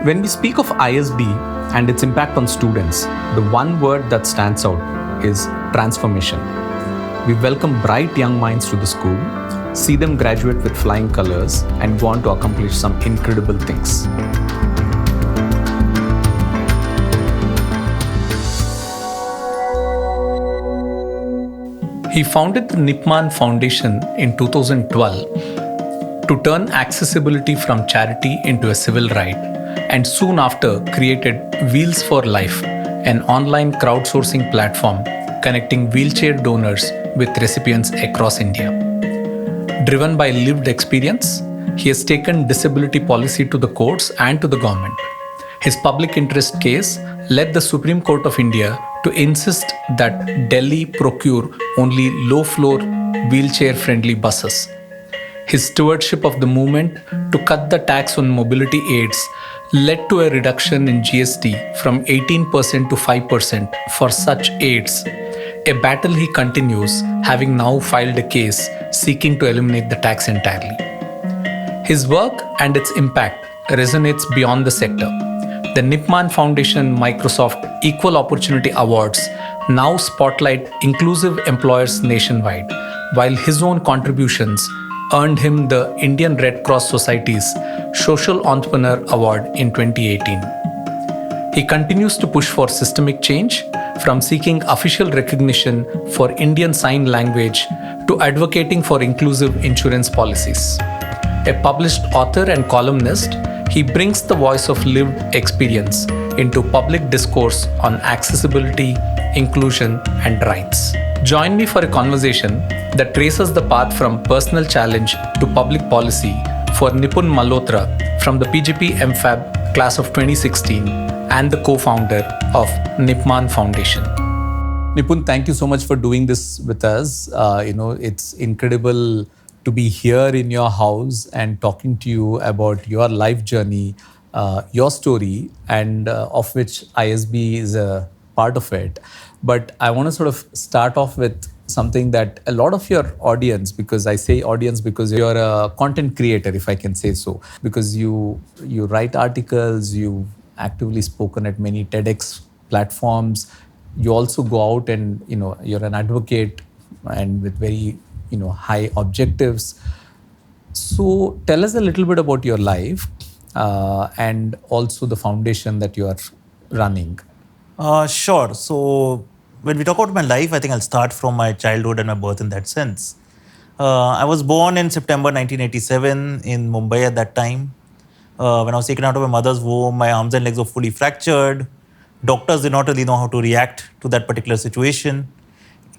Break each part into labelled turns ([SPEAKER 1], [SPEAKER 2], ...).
[SPEAKER 1] When we speak of ISB and its impact on students, the one word that stands out is transformation. We welcome bright young minds to the school, see them graduate with flying colors, and go on to accomplish some incredible things. He founded the Nipman Foundation in 2012 to turn accessibility from charity into a civil right, and soon after created Wheels for Life, an online crowdsourcing platform connecting wheelchair donors with recipients across India. Driven by lived experience, he has taken disability policy to the courts and to the government. His public interest case led the Supreme Court of India to insist that Delhi procure only low-floor, wheelchair-friendly buses. His stewardship of the movement to cut the tax on mobility aids led to a reduction in GST from 18% to 5% for such aids, a battle he continues, having now filed a case seeking to eliminate the tax entirely. His work and its impact resonates beyond the sector. The Nipman Foundation Microsoft Equal Opportunity Awards now spotlight inclusive employers nationwide, while his own contributions earned him the Indian Red Cross Society's Social Entrepreneur Award in 2018. He continues to push for systemic change, from seeking official recognition for Indian Sign Language to advocating for inclusive insurance policies. A published author and columnist, he brings the voice of lived experience into public discourse on accessibility, inclusion, and rights. Join me for a conversation that traces the path from personal challenge to public policy for Nipun Malhotra from the PGP MFAB Class of 2016 and the co-founder of Nipman Foundation. Nipun, thank you so much for doing this with us. It's incredible to be here in your house and talking to you about your life journey, your story, and of which ISB is a part of it. But I want to sort of start off with something that a lot of your audience, because I say audience because you're a content creator, if I can say so, because you write articles, you've actively spoken at many TEDx platforms. You also go out and, you're an advocate and with very, high objectives. So tell us a little bit about your life and also the foundation that you are running.
[SPEAKER 2] Sure. So when we talk about my life, I think I'll start from my childhood and my birth in that sense. I was born in September 1987 in Mumbai at that time. When I was taken out of my mother's womb, my arms and legs were fully fractured. Doctors did not really know how to react to that particular situation.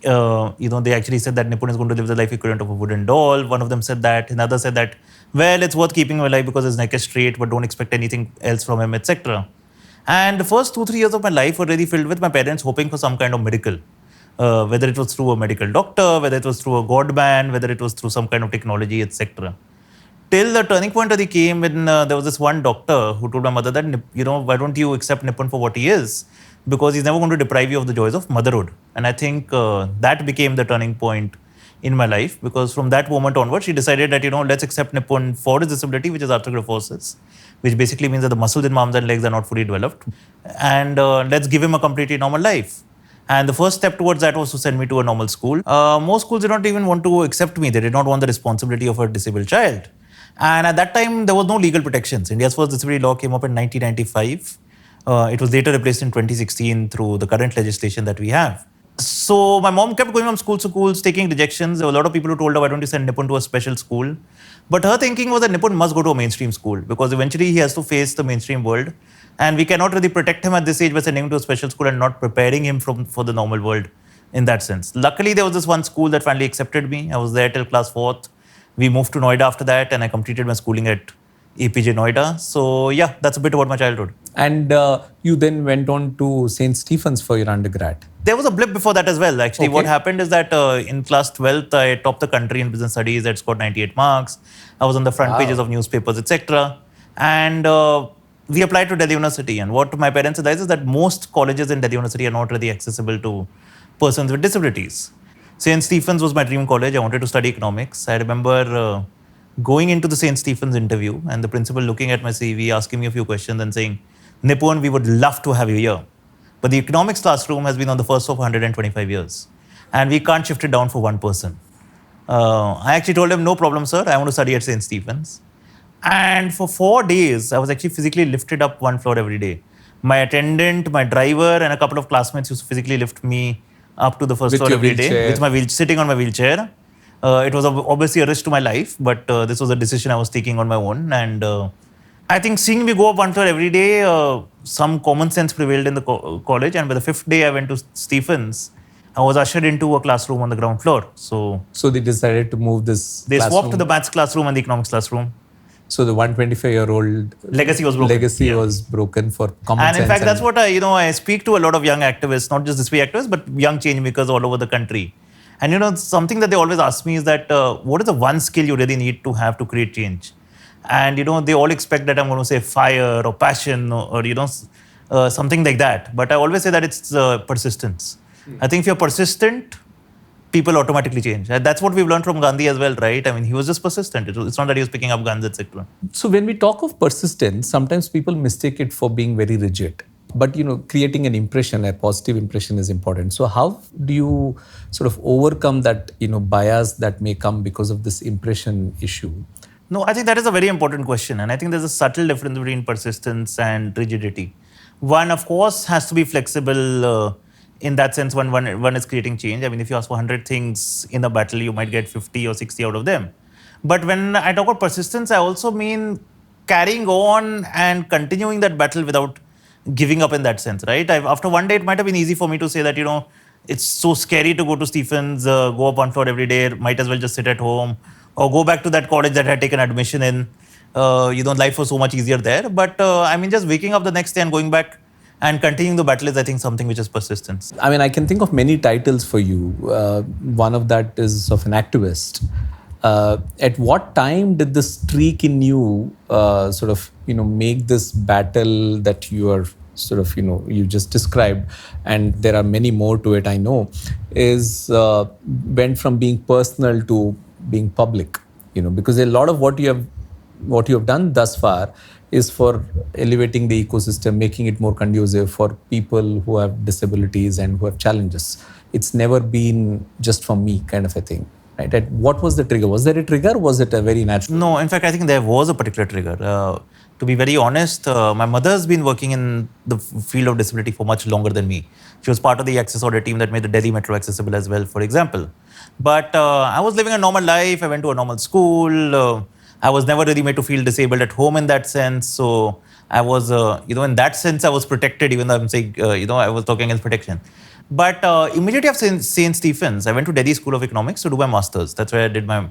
[SPEAKER 2] They actually said that Nipun is going to live the life equivalent of a wooden doll. One of them said that. Another said that, well, it's worth keeping him alive because his neck is straight, but don't expect anything else from him, etc. And the first 2-3 years of my life were really filled with my parents hoping for some kind of miracle. Whether it was through a medical doctor, whether it was through a god man, whether it was through some kind of technology, etc. Till the turning point really came when there was this one doctor who told my mother that, why don't you accept Nipun for what he is? Because he's never going to deprive you of the joys of motherhood. And I think that became the turning point in my life, because from that moment onwards, she decided that, let's accept Nipun for his disability, which is Arthrogryposis, which basically means that the muscles in my arms and legs are not fully developed. And let's give him a completely normal life. And the first step towards that was to send me to a normal school. Most schools did not even want to accept me. They did not want the responsibility of a disabled child. And at that time, there was no legal protections. India's first disability law came up in 1995. It was later replaced in 2016 through the current legislation that we have. So my mom kept going from school to schools, taking rejections. There were a lot of people who told her, why don't you send Nipun to a special school? But her thinking was that Nipun must go to a mainstream school because eventually he has to face the mainstream world. And we cannot really protect him at this age by sending him to a special school and not preparing him for the normal world in that sense. Luckily, there was this one school that finally accepted me. I was there till class 4th. We moved to Noida after that, and I completed my schooling at APJ Noida. So yeah, that's a bit about my childhood.
[SPEAKER 1] And you then went on to St. Stephen's for your undergrad.
[SPEAKER 2] There was a blip before that as well. Actually, What happened is that in class 12th, I topped the country in business studies. I scored 98 marks. I was on the front pages of newspapers, etc. And we applied to Delhi University. And what my parents realized is that most colleges in Delhi University are not really accessible to persons with disabilities. St. Stephen's was my dream college. I wanted to study economics. I remember going into the St. Stephen's interview and the principal looking at my CV, asking me a few questions and saying, Nipun, we would love to have you here. But the economics classroom has been on the first of 125 years. And we can't shift it down for one person. I actually told him, no problem, sir. I want to study at St. Stephen's. And for 4 days, I was actually physically lifted up one floor every day. My attendant, my driver, and a couple of classmates used to physically lift me up to the first
[SPEAKER 1] With
[SPEAKER 2] floor
[SPEAKER 1] your
[SPEAKER 2] every day
[SPEAKER 1] wheelchair.
[SPEAKER 2] with my sitting on my wheelchair. It was obviously a risk to my life, but this was a decision I was taking on my own. And I think seeing me go up one floor every day, some common sense prevailed in the college. And by the 5th day I went to Stephens, I was ushered into a classroom on the ground floor. So
[SPEAKER 1] they decided to move this
[SPEAKER 2] they
[SPEAKER 1] classroom.
[SPEAKER 2] swapped the maths classroom and the economics classroom.
[SPEAKER 1] So the 125-year-old
[SPEAKER 2] Legacy was broken.
[SPEAKER 1] was broken for common
[SPEAKER 2] And
[SPEAKER 1] sense.
[SPEAKER 2] in fact, that's what I speak to a lot of young activists, not just disability activists, but young change makers all over the country. And something that they always ask me is that what is the one skill you really need to have to create change? And they all expect that I'm going to say fire or passion or something like that. But I always say that it's persistence. I think if you're persistent, people automatically change. And that's what we've learned from Gandhi as well, right? I mean, he was just persistent. It's not that he was picking up guns, etc.
[SPEAKER 1] So when we talk of persistence, sometimes people mistake it for being very rigid. But creating an impression, a positive impression, is important. So how do you sort of overcome that bias that may come because of this impression issue?
[SPEAKER 2] No, I think that is a very important question. And I think there's a subtle difference between persistence and rigidity. One, of course, has to be flexible in that sense when one is creating change. I mean, if you ask for 100 things in a battle, you might get 50 or 60 out of them. But when I talk about persistence, I also mean carrying on and continuing that battle without giving up in that sense, right? After one day, it might have been easy for me to say that, it's so scary to go to Stephens, go up one floor every day, might as well just sit at home, or go back to that college that I had taken admission in. Life was so much easier there. But just waking up the next day and going back and continuing the battle is, I think, something which is persistence.
[SPEAKER 1] I mean, I can think of many titles for you. One of that is of an activist. At what time did the streak in you make this battle that you are you just described, and there are many more to it, I know, is went from being personal to being public, because a lot of what you have done thus far is for elevating the ecosystem, making it more conducive for people who have disabilities and who have challenges. It's never been just for me kind of a thing. Right? And what was the trigger? Was there a trigger or was it a very natural?
[SPEAKER 2] No, in fact, I think there was a particular trigger. To be very honest, my mother's been working in the field of disability for much longer than me. She was part of the access audit team that made the Delhi Metro accessible as well, for example. But I was living a normal life. I went to a normal school. I was never really made to feel disabled at home in that sense. So I was, in that sense, I was protected, even though I'm saying, I was talking against protection. But immediately after St. Stephen's, I went to Delhi School of Economics to do my master's. That's where I did my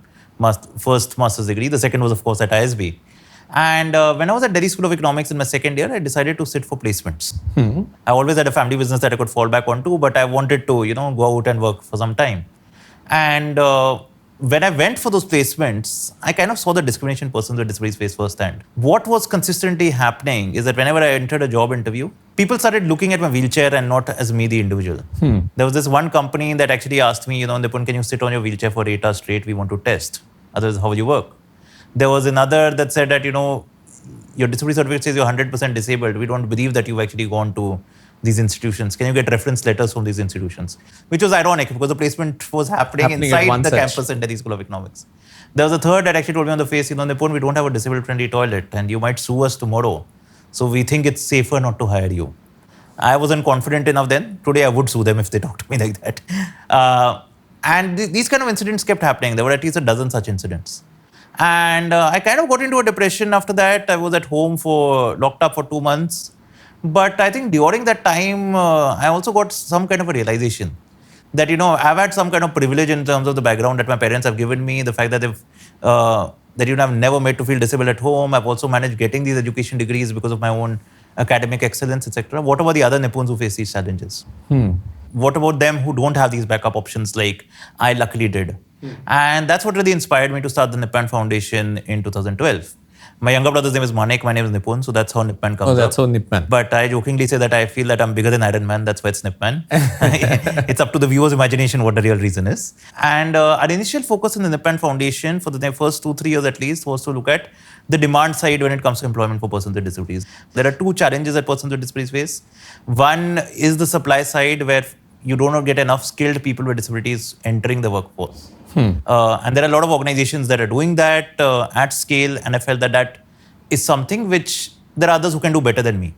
[SPEAKER 2] first master's degree. The second was, of course, at ISB. And when I was at Delhi School of Economics in my second year, I decided to sit for placements. I always had a family business that I could fall back onto, but I wanted to, go out and work for some time. And when I went for those placements, I kind of saw the discrimination persons with disabilities face firsthand. What was consistently happening is that whenever I entered a job interview, people started looking at my wheelchair and not as me, the individual. There was this one company that actually asked me, Nipun, can you sit on your wheelchair for 8 hours straight? We want to test. Otherwise, how will you work? There was another that said that, your disability certificate says you're 100% disabled. We don't believe that you've actually gone to these institutions. Can you get reference letters from these institutions? Which was ironic because the placement was happening inside the campus in Delhi School of Economics. There was a third that actually told me on the face, Nipun, we don't have a disabled-friendly toilet and you might sue us tomorrow. So we think it's safer not to hire you. I wasn't confident enough then. Today I would sue them if they talked to me like that. And these kind of incidents kept happening. There were at least a dozen such incidents. And I kind of got into a depression after that. I was at home locked up for 2 months. But I think during that time, I also got some kind of a realization that, I've had some kind of privilege in terms of the background that my parents have given me, the fact that I've never made to feel disabled at home. I've also managed getting these education degrees because of my own academic excellence, etc. What about the other Nipuns who face these challenges? What about them who don't have these backup options like I luckily did? And that's what really inspired me to start the Nipman Foundation in 2012. My younger brother's name is Manik, my name is Nipun, so that's how Nipman comes
[SPEAKER 3] Oh, that's
[SPEAKER 2] up.
[SPEAKER 3] how Nipman.
[SPEAKER 2] But I jokingly say that I feel that I'm bigger than Iron Man, that's why it's Nipman. It's up to the viewer's imagination what the real reason is. And our initial focus in the Nipman Foundation for the first 2-3 years at least was to look at the demand side when it comes to employment for persons with disabilities. There are two challenges that persons with disabilities face. One is the supply side, where you do not get enough skilled people with disabilities entering the workforce. And there are a lot of organizations that are doing that at scale, and I felt that that is something which there are others who can do better than me.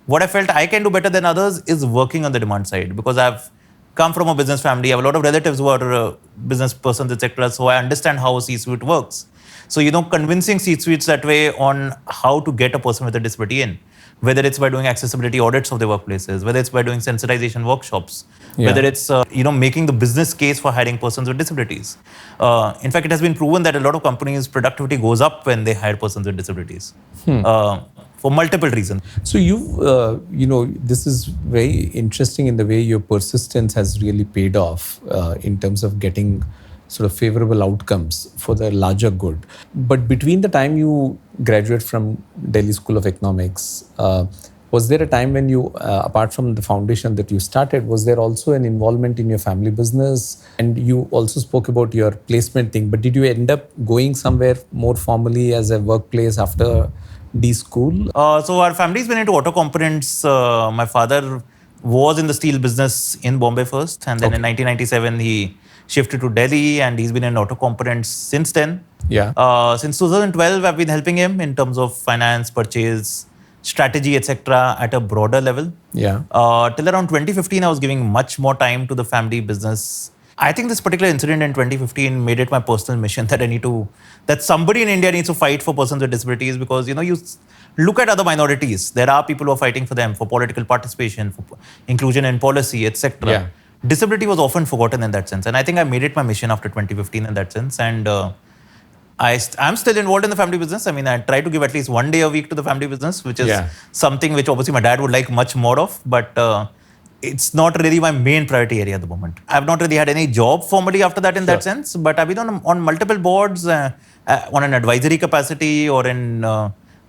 [SPEAKER 2] What I felt I can do better than others is working on the demand side, because I've come from a business family. I have a lot of relatives who are business persons, etc. So I understand how a C-suite works. So, convincing C-suites that way on how to get a person with a disability in, whether it's by doing accessibility audits of their workplaces, whether it's by doing sensitization workshops, whether it's making the business case for hiring persons with disabilities. In fact, it has been proven that a lot of companies' productivity goes up when they hire persons with disabilities for multiple reasons.
[SPEAKER 3] So this is very interesting in the way your persistence has really paid off in terms of getting sort of favorable outcomes for the larger good. But between the time you graduate from Delhi School of Economics, was there a time when you, apart from the foundation that you started, was there also an involvement in your family business? And you also spoke about your placement thing, but did you end up going somewhere more formally as a workplace after D school?
[SPEAKER 2] So our family's been into auto components. My father was in the steel business in Bombay first, and then in 1997 he shifted to Delhi, and he's been in auto components since then. Since 2012, I've been helping him in terms of finance, purchase, strategy, etc. at a broader level. Till around 2015, I was giving much more time to the family business. I think this particular incident in 2015 made it my personal mission that somebody in India needs to fight for persons with disabilities, because, you look at other minorities. There are people who are fighting for them, for political participation, for inclusion in policy, etc. Disability was often forgotten in that sense. And I think I made it my mission after 2015 in that sense. And I'm still involved in the family business. I mean, I try to give at least 1 day a week to the family business, which is something which obviously my dad would like much more of. But it's not really my main priority area at the moment. I've not really had any job formally after that in that sense. But I've been on multiple boards on an advisory capacity or in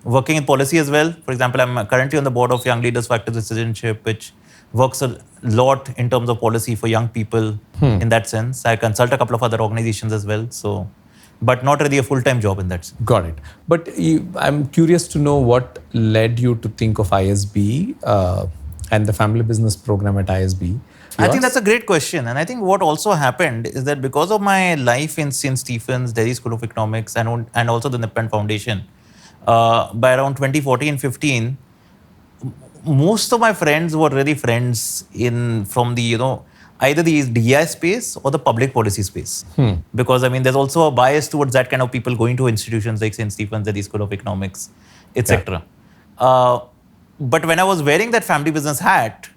[SPEAKER 2] working in policy as well. For example, I'm currently on the board of Young Leaders for Active Citizenship, which works a lot in terms of policy for young people in that sense. I consult a couple of other organizations as well. So, but not really a full-time job in that sense.
[SPEAKER 3] Got it. But I'm curious to know what led you to think of ISB and the family business program at ISB.
[SPEAKER 2] I think that's a great question. And I think what also happened is that because of my life in St. Stephen's, Delhi School of Economics, and also the Nipman Foundation, by around 2014-15, most of my friends were really friends from the, either the DI space or the public policy space. Because, I mean, there's also a bias towards that kind of people going to institutions like St. Stephen's, Delhi School of Economics, etc. But when I was wearing that family business hat,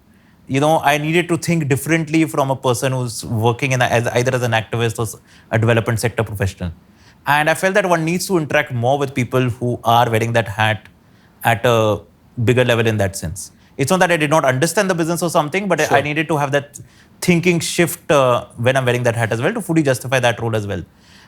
[SPEAKER 2] I needed to think differently from a person who's working either as an activist or a development sector professional. And I felt that one needs to interact more with people who are wearing that hat at a bigger level in that sense. It's not that I did not understand the business or something, but I needed to have that thinking shift when I'm wearing that hat as well to fully justify that role as well.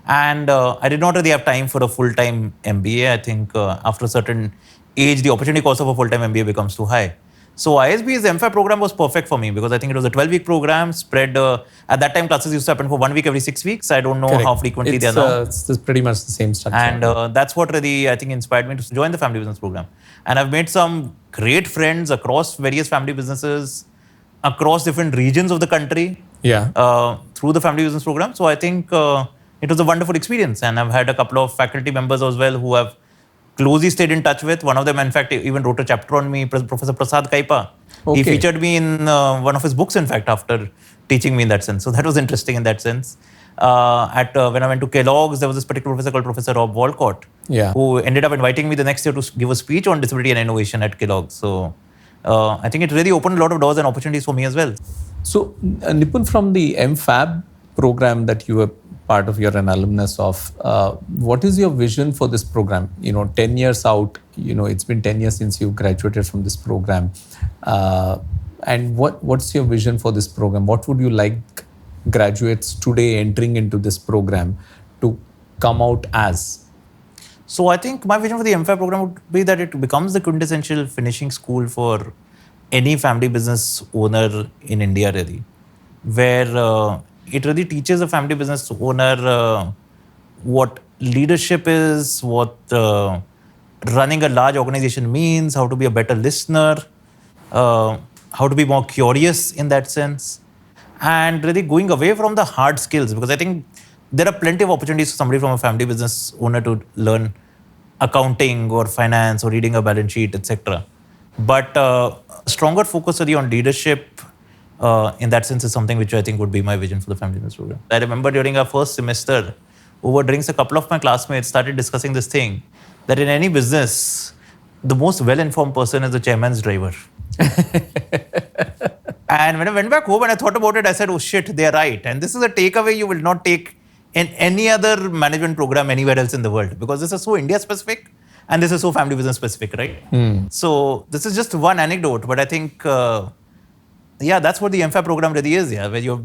[SPEAKER 2] And I did not really have time for a full-time MBA. I think after a certain age, the opportunity cost of a full-time MBA becomes too high. So ISB's MFAB program was perfect for me because I think it was a 12-week program spread. At that time, classes used to happen for 1 week every 6 weeks. I don't know how frequently they are now.
[SPEAKER 3] It's pretty much the same structure.
[SPEAKER 2] And that's what really, I think, inspired me to join the family business program. And I've made some great friends across various family businesses, across different regions of the country through the family business program. So I think it was a wonderful experience. And I've had a couple of faculty members as well who have closely stayed in touch with. One of them, in fact, even wrote a chapter on me, Professor Prasad Kaipa. He featured me in one of his books, in fact, after teaching me in that sense. So that was interesting in that sense. When I went to Kellogg's, there was this particular professor called Professor Rob Walcott, who ended up inviting me the next year to give a speech on disability and innovation at Kellogg's. So I think it really opened a lot of doors and opportunities for me as well.
[SPEAKER 3] So Nipun, from the MFAB program that you were part of, you're an alumnus of, what is your vision for this program? 10 years out, it's been 10 years since you graduated from this program. And what's your vision for this program? What would you like graduates today entering into this program to come out as?
[SPEAKER 2] So I think my vision for the MFAB program would be that it becomes the quintessential finishing school for any family business owner in India, really, where it really teaches a family business owner what leadership is, what running a large organization means, how to be a better listener, how to be more curious in that sense, and really going away from the hard skills, because I think there are plenty of opportunities for somebody from a family business owner to learn accounting or finance or reading a balance sheet, etc. But stronger focus really on leadership in that sense is something which I think would be my vision for the family business program. I remember during our first semester, over drinks, a couple of my classmates started discussing this thing that in any business, the most well-informed person is the chairman's driver. And when I went back home and I thought about it, I said, oh shit, they're right. And this is a takeaway you will not take in any other management program anywhere else in the world, because this is so India specific and this is so family business specific, right? So this is just one anecdote, but I think, that's what the MFAB program really is, where you're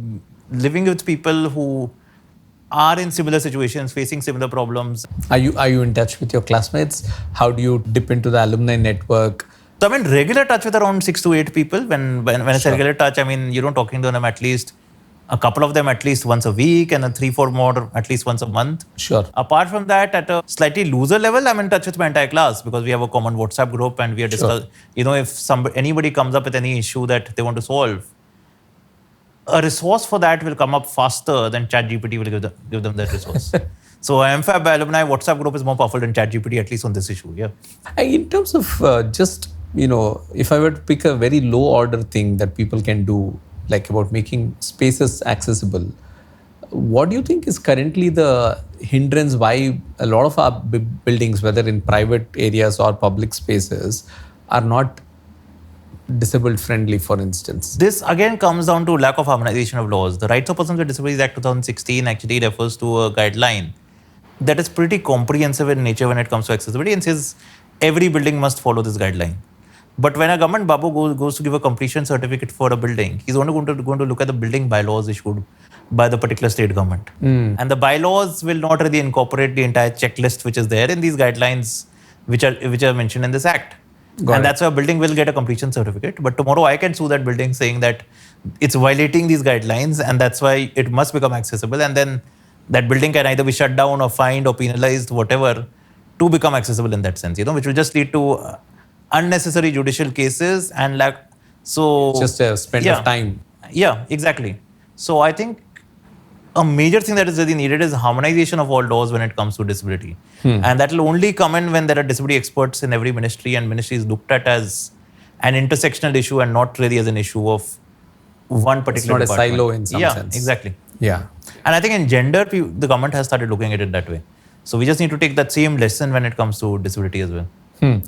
[SPEAKER 2] living with people who are in similar situations, facing similar problems.
[SPEAKER 3] Are you in touch with your classmates? How do you dip into the alumni network?
[SPEAKER 2] So I'm in regular touch with around 6 to 8 people. When I say regular touch, I mean, talking to them at least, a couple of them at least once a week, and then 3-4 more at least once a month.
[SPEAKER 3] Sure.
[SPEAKER 2] Apart from that, at a slightly looser level, I'm in touch with my entire class, because we have a common WhatsApp group and we are discussing, if anybody comes up with any issue that they want to solve, a resource for that will come up faster than ChatGPT will give them that resource. So MFAB Alumni WhatsApp group is more powerful than ChatGPT, at least on this issue. Yeah.
[SPEAKER 3] In terms of if I were to pick a very low order thing that people can do, like about making spaces accessible, what do you think is currently the hindrance why a lot of our buildings, whether in private areas or public spaces, are not disabled friendly, for instance?
[SPEAKER 2] This again comes down to lack of harmonization of laws. The Rights of Persons with Disabilities Act 2016 actually refers to a guideline that is pretty comprehensive in nature when it comes to accessibility and says every building must follow this guideline. But when a government babu goes to give a completion certificate for a building, he's only going to look at the building bylaws issued by the particular state government. And the bylaws will not really incorporate the entire checklist which is there in these guidelines which are mentioned in this act. That's why a building will get a completion certificate. But tomorrow I can sue that building saying that it's violating these guidelines and that's why it must become accessible. And then that building can either be shut down or fined or penalized, whatever, to become accessible in that sense, which will just lead to unnecessary judicial cases and
[SPEAKER 3] just a spend of time.
[SPEAKER 2] Yeah, exactly. So I think a major thing that is really needed is harmonization of all laws when it comes to disability. And that will only come in when there are disability experts in every ministry and ministry is looked at as an intersectional issue and not really as an issue of one particular department.
[SPEAKER 3] It's not a silo in some sense.
[SPEAKER 2] Yeah, exactly.
[SPEAKER 3] Yeah.
[SPEAKER 2] And I think in gender, the government has started looking at it that way. So we just need to take that same lesson when it comes to disability as well.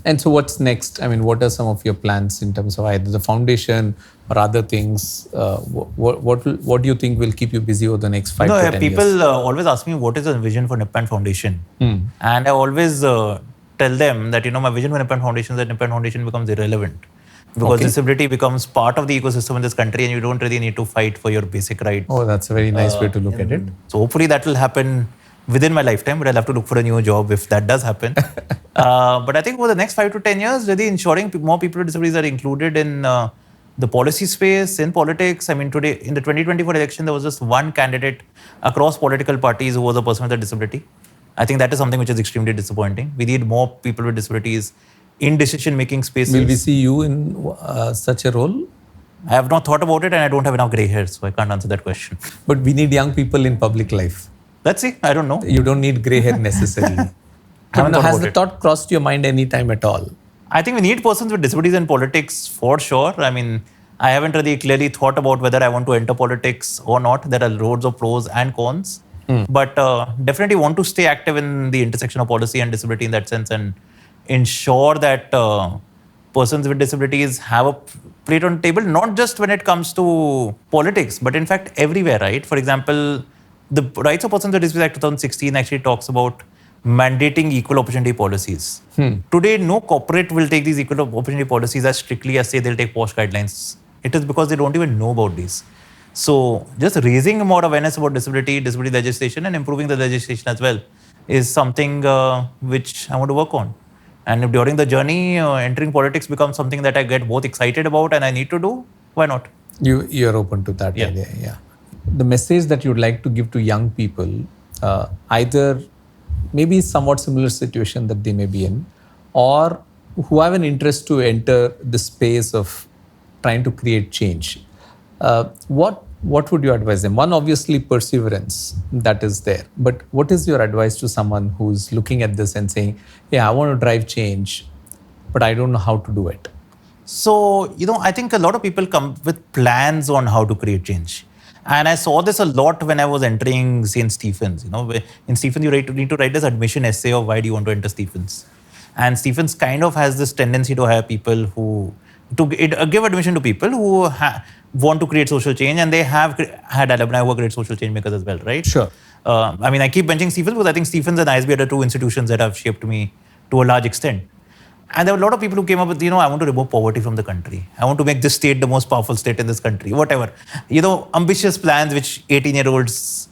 [SPEAKER 3] And so what's next? I mean, what are some of your plans in terms of either the foundation or other things? What do you think will keep you busy over the next 5 to 10 years?
[SPEAKER 2] People always ask me, what is the vision for Nipman Foundation? And I always tell them that, my vision for Nipman Foundation is that Nipman Foundation becomes irrelevant. Because disability becomes part of the ecosystem in this country and you don't really need to fight for your basic rights.
[SPEAKER 3] Oh, that's a very nice way to look at it.
[SPEAKER 2] So hopefully that will happen within my lifetime, but I'll have to look for a new job if that does happen. But I think over the next 5 to 10 years, really ensuring more people with disabilities are included in the policy space, in politics. I mean, today in the 2024 election, there was just one candidate across political parties who was a person with a disability. I think that is something which is extremely disappointing. We need more people with disabilities in decision-making spaces.
[SPEAKER 3] Will we see you in such a role?
[SPEAKER 2] I have not thought about it and I don't have enough grey hair, so I can't answer that question.
[SPEAKER 3] But we need young people in public life.
[SPEAKER 2] Let's see. I don't know.
[SPEAKER 3] You don't need grey hair necessarily. Has the thought crossed your mind any time at all?
[SPEAKER 2] I think we need persons with disabilities in politics for sure. I mean, I haven't really clearly thought about whether I want to enter politics or not. There are loads of pros and cons. But definitely want to stay active in the intersection of policy and disability in that sense and ensure that persons with disabilities have a plate on the table, not just when it comes to politics, but in fact everywhere, right? For example, the Rights of Persons with Disabilities Act 2016 actually talks about mandating equal opportunity policies. Today, no corporate will take these equal opportunity policies as strictly as say they'll take POSH guidelines. It is because they don't even know about these. So just raising more awareness about disability legislation and improving the legislation as well is something which I want to work on. And if during the journey, entering politics becomes something that I get both excited about and I need to do, why not?
[SPEAKER 3] You're open to that
[SPEAKER 2] Yeah.
[SPEAKER 3] idea, yeah. The message that you'd like to give to young people, either maybe somewhat similar situation that they may be in, or who have an interest to enter the space of trying to create change, what would you advise them? One, obviously perseverance, that is there. But what is your advice to someone who's looking at this and saying, yeah, I want to drive change, but I don't know how to do it?
[SPEAKER 2] So, I think a lot of people come with plans on how to create change. And I saw this a lot when I was entering St. Stephen's. In Stephen's, you need to write this admission essay of why do you want to enter Stephen's. And Stephen's kind of has this tendency to hire people give admission to people who want to create social change, and they have had alumni who are great social change makers as well, right?
[SPEAKER 3] Sure.
[SPEAKER 2] I keep mentioning Stephen's because I think Stephen's and ISB are the two institutions that have shaped me to a large extent. And there were a lot of people who came up with, I want to remove poverty from the country. I want to make this state the most powerful state in this country, whatever. Ambitious plans which 18-year-olds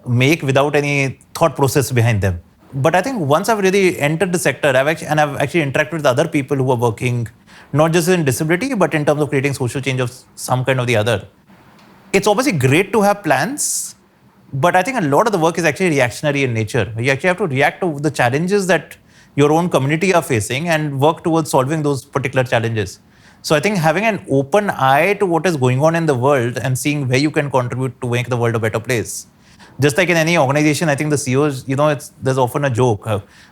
[SPEAKER 2] make without any thought process behind them. But I think once I've really entered the sector, I've actually interacted with other people who are working not just in disability, but in terms of creating social change of some kind or the other. It's obviously great to have plans, but I think a lot of the work is actually reactionary in nature. You actually have to react to the challenges that your own community are facing and work towards solving those particular challenges. So I think having an open eye to what is going on in the world and seeing where you can contribute to make the world a better place. Just like in any organization, I think the CEOs, there's often a joke.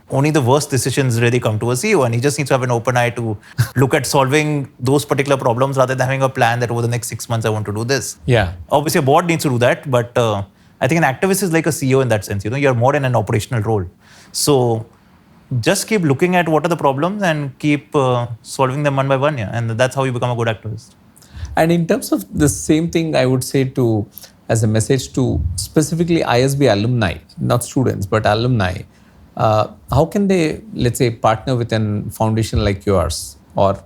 [SPEAKER 2] Only the worst decisions really come to a CEO, and he just needs to have an open eye to look at solving those particular problems rather than having a plan that over the next 6 months I want to do this.
[SPEAKER 3] Yeah.
[SPEAKER 2] Obviously, a board needs to do that, but I think an activist is like a CEO in that sense. You're more in an operational role. So just keep looking at what are the problems and keep solving them one by one, and that's how you become a good activist.
[SPEAKER 3] And in terms of the same thing, I would say as a message to specifically ISB alumni, not students, but alumni, how can they, let's say, partner with a foundation like yours or,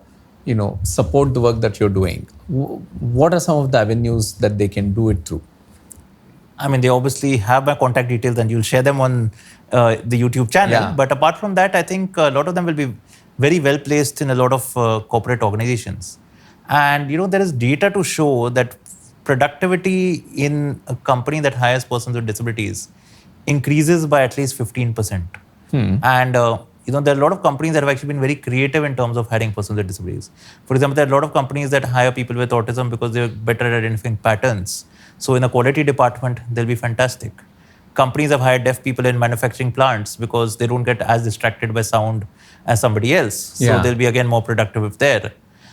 [SPEAKER 3] support the work that you're doing? What are some of the avenues that they can do it through?
[SPEAKER 2] They obviously have my contact details and you'll share them on the YouTube channel.
[SPEAKER 3] Yeah.
[SPEAKER 2] But apart from that, I think a lot of them will be very well placed in a lot of corporate organizations. And, there is data to show that productivity in a company that hires persons with disabilities increases by at least 15%. And, there are a lot of companies that have actually been very creative in terms of hiring persons with disabilities. For example, there are a lot of companies that hire people with autism because they're better at identifying patterns. So in the quality department, they'll be fantastic. Companies have hired deaf people in manufacturing plants because they don't get as distracted by sound as somebody else. So they'll be again more productive if there.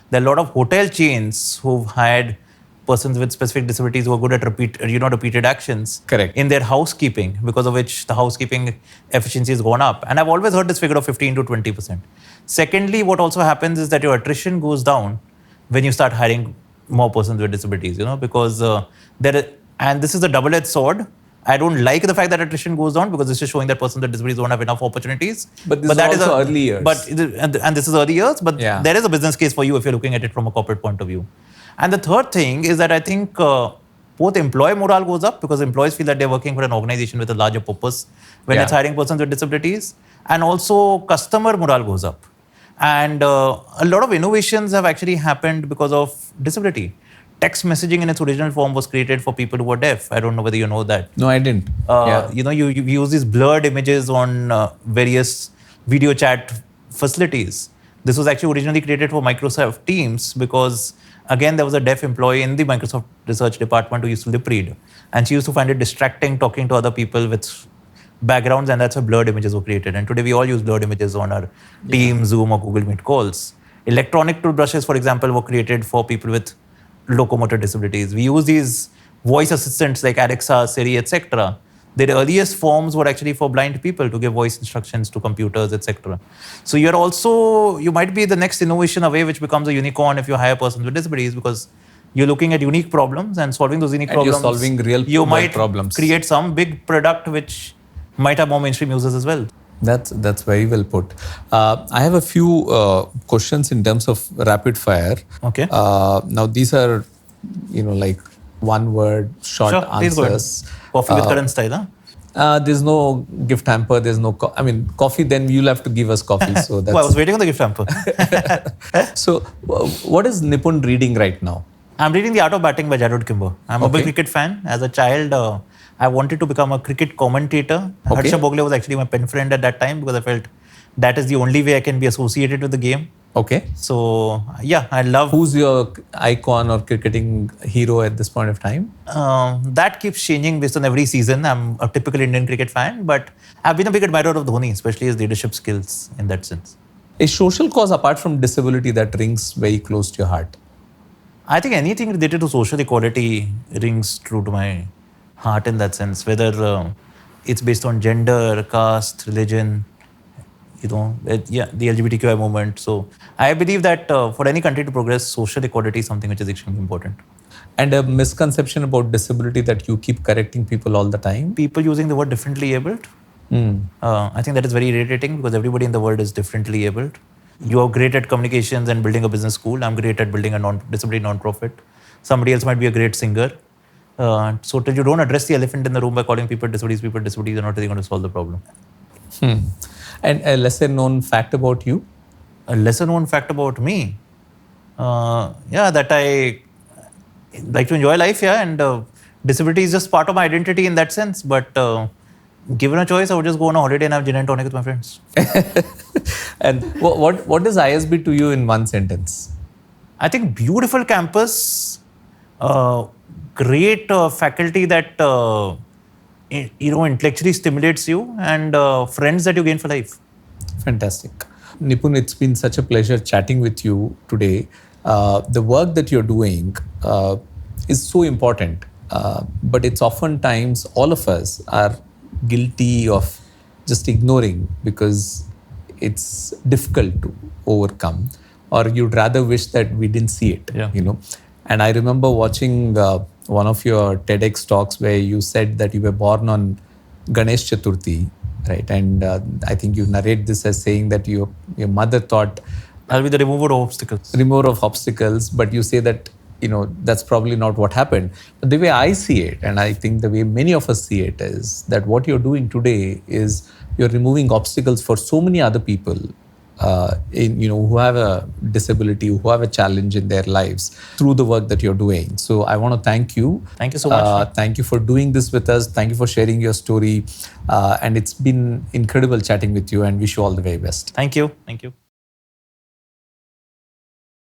[SPEAKER 2] There are a lot of hotel chains who've hired persons with specific disabilities who are good at repeated actions.
[SPEAKER 3] Correct.
[SPEAKER 2] In their housekeeping, because of which the housekeeping efficiency has gone up. And I've always heard this figure of 15 to 20%. Secondly, what also happens is that your attrition goes down when you start hiring more persons with disabilities, because and this is a double-edged sword. I don't like the fact that attrition goes down because this is showing that persons with disabilities don't have enough opportunities.
[SPEAKER 3] But this is also early years.
[SPEAKER 2] And this is early years, but there is a business case for you if you're looking at it from a corporate point of view. And the third thing is that I think both employee morale goes up because employees feel that they're working for an organization with a larger purpose when it's hiring persons with disabilities. And also customer morale goes up. And a lot of innovations have actually happened because of disability. Text messaging in its original form was created for people who were deaf. I don't know whether you know that.
[SPEAKER 3] No, I didn't.
[SPEAKER 2] You use these blurred images on various video chat facilities. This was actually originally created for Microsoft Teams because, again, there was a deaf employee in the Microsoft research department who used to lip read. And she used to find it distracting talking to other people with backgrounds, and that's why blurred images were created. And today we all use blurred images on our Teams, Zoom, or Google Meet calls. Electronic toothbrushes, for example, were created for people with locomotor disabilities. We use these voice assistants like Alexa, Siri, etc. Their earliest forms were actually for blind people to give voice instructions to computers, etc. So you might be the next innovation away, which becomes a unicorn if you hire persons with disabilities, because you're looking at unique problems and solving those unique problems.
[SPEAKER 3] You're solving real
[SPEAKER 2] you might
[SPEAKER 3] problems.
[SPEAKER 2] Create some big product which might have more mainstream users as well.
[SPEAKER 3] That's very well put. I have a few questions in terms of rapid fire.
[SPEAKER 2] Okay.
[SPEAKER 3] Now these are, like one word short answers.
[SPEAKER 2] Coffee with current style, huh?
[SPEAKER 3] There's no gift hamper. There's no, coffee. Then you'll have to give us coffee. So that's.
[SPEAKER 2] Oh, I was waiting on the gift hamper.
[SPEAKER 3] So, what is Nipun reading right now?
[SPEAKER 2] I'm reading The Art of Batting by Jarrod Kimber. I'm a big cricket fan. As a child, I wanted to become a cricket commentator.
[SPEAKER 3] Okay.
[SPEAKER 2] Harsha Bogle was actually my pen friend at that time because I felt that is the only way I can be associated with the game.
[SPEAKER 3] Okay.
[SPEAKER 2] So, yeah, I love...
[SPEAKER 3] Who's your icon or cricketing hero at this point of time?
[SPEAKER 2] That keeps changing based on every season. I'm a typical Indian cricket fan, but I've been a big admirer of Dhoni, especially his leadership skills in that sense.
[SPEAKER 3] A social cause apart from disability that rings very close to your heart?
[SPEAKER 2] I think anything related to social equality rings true to my heart in that sense, whether it's based on gender, caste, religion, the LGBTQI movement. So I believe that for any country to progress, social equality is something which is extremely important.
[SPEAKER 3] And a misconception about disability that you keep correcting people all the time?
[SPEAKER 2] People using the word differently abled. I think that is very irritating because everybody in the world is differently abled. You are great at communications and building a business school. I'm great at building a disability non-profit. Somebody else might be a great singer. So till you don't address the elephant in the room by calling people disabilities, you're not really going to solve the problem.
[SPEAKER 3] And a lesser known fact about you?
[SPEAKER 2] A lesser known fact about me? That I like to enjoy life, and disability is just part of my identity in that sense. But given a choice, I would just go on a holiday and have gin and tonic with my friends.
[SPEAKER 3] And what is ISB to you in one sentence?
[SPEAKER 2] I think beautiful campus, great faculty that intellectually stimulates you, and friends that you gain for life.
[SPEAKER 3] Fantastic. Nipun, it's been such a pleasure chatting with you today. The work that you're doing is so important, but it's oftentimes all of us are guilty of just ignoring because it's difficult to overcome, or you'd rather wish that we didn't see it. And I remember watching one of your TEDx talks where you said that you were born on Ganesh Chaturthi, right? And I think you narrate this as saying that your mother thought
[SPEAKER 2] I'll be the remover of obstacles.
[SPEAKER 3] Remover of obstacles, but you say that that's probably not what happened. But the way I see it, and I think the way many of us see it, is that what you're doing today is you're removing obstacles for so many other people who have a disability, who have a challenge in their lives through the work that you're doing. So I want to thank you.
[SPEAKER 2] Thank you so much.
[SPEAKER 3] Thank you for doing this with us. Thank you for sharing your story. And it's been incredible chatting with you, and wish you all the very best.
[SPEAKER 2] Thank you. Thank you.